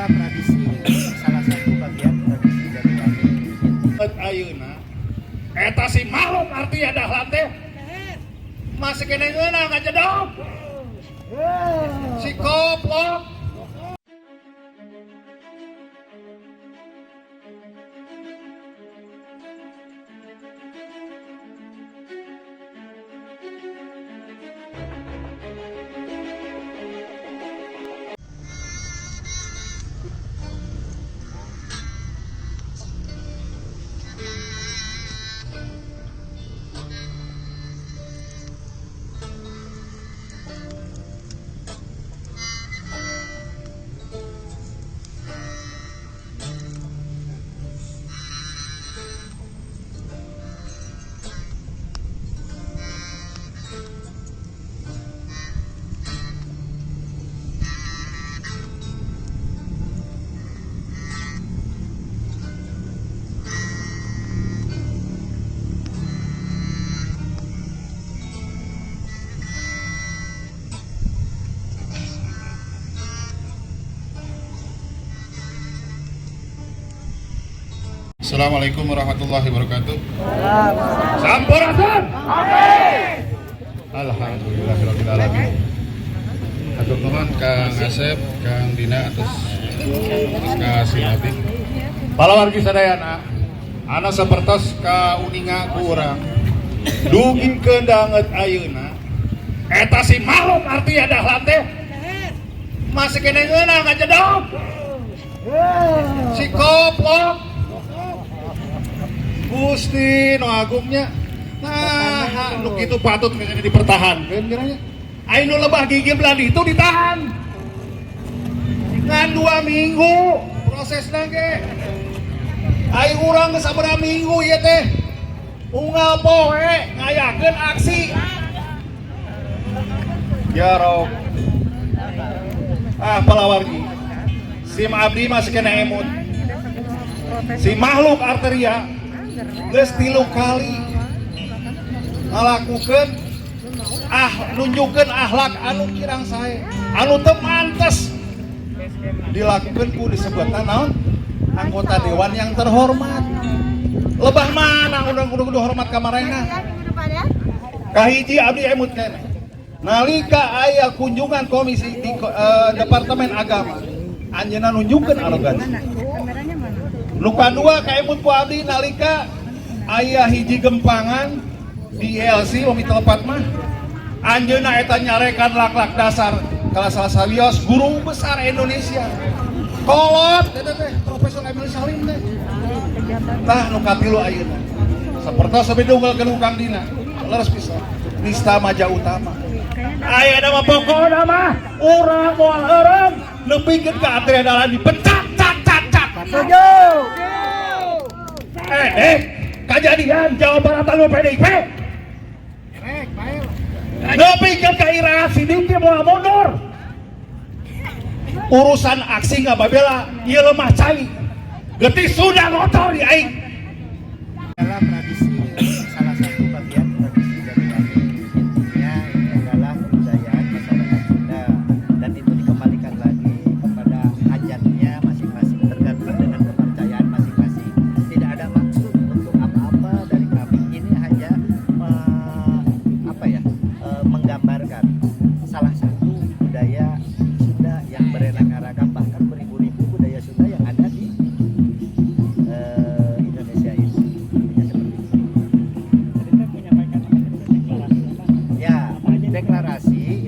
adalah tradisi, salah satu bagian tradisi dari kami. Ayeuna eta si makhluk artinya dahlan teh masih kena ngeunah ngajedog si koplok. Assalamualaikum warahmatullahi wabarakatuh. Sampurasun. Alhamdulillahirabbil alamin. Atur nuhun Kang Asep, Kang Dina atas kasih nabi. Palawargi sadayana, ana sapertos ka uninga ku urang. Dugi keundanget ayeuna eta si makhluk artinya dahlan teh masih kena ngeunah ngajedog si koplok. Gusti no agungnya, nah nu kitu patut misalnya dipertahankan kiranya. Ayo nu lebah gigi belandi itu ditahan ngan 2 minggu prosesna ge. Ayo urang sabaraha minggu ieu teh unggal poe ngayakeun aksi. Ya Rob, palawargi sim abdi masih kena emut si makhluk arteria geus 3 kali ngalakukeun nunjukkeun akhlak anu kirang sae anu teu mantes dilakukeun ku disebutna naon anggota dewan yang terhormat. Lebah mana kudu hormat ka marena. Kahiji abdi emut keneh nalika aya kunjungan komisi di Departemen Agama anjeunna nunjukkeun arogansi. Nu kadua kaemut ku abdi nalika aya hiji gempangan di LC Umi Telepat mah anjeunna eta nyarekan lak-lak dasar kelas salios guru besar Indonesia. Kolot eta teh Profesor Emil Salim teh. Tah nu katilu ayeuna sapertos sabedunggalkeun Kang Dina leres pisan Nista Maja Utama. Aya mah pokona mah urang moal eureum nepikeun ka atre dalan dipecat. Setuju. Kejadian Jawa Barat anu PDIP. Nepikeun ka Ira Sidiki moal mundur. Urusan aksi ngababela ieu lemah cai. Getih sudah ngotor di aing. Adalah tradisi, salah satu bagian tradisi dari kami. Ya, ini adalah kebudayaan masyarakat Sunda dan itu dikembalikan lagi kepada hajatnya masing-masing tergantung dengan kepercayaan masing-masing. Tidak ada maksud untuk apa-apa dari kami. Ini hanya menggambarkan salah satu budaya Sunda yang beraneka ragam, bahkan beribu-ribu budaya Sunda yang ada di Indonesia ini. Ya, deklarasi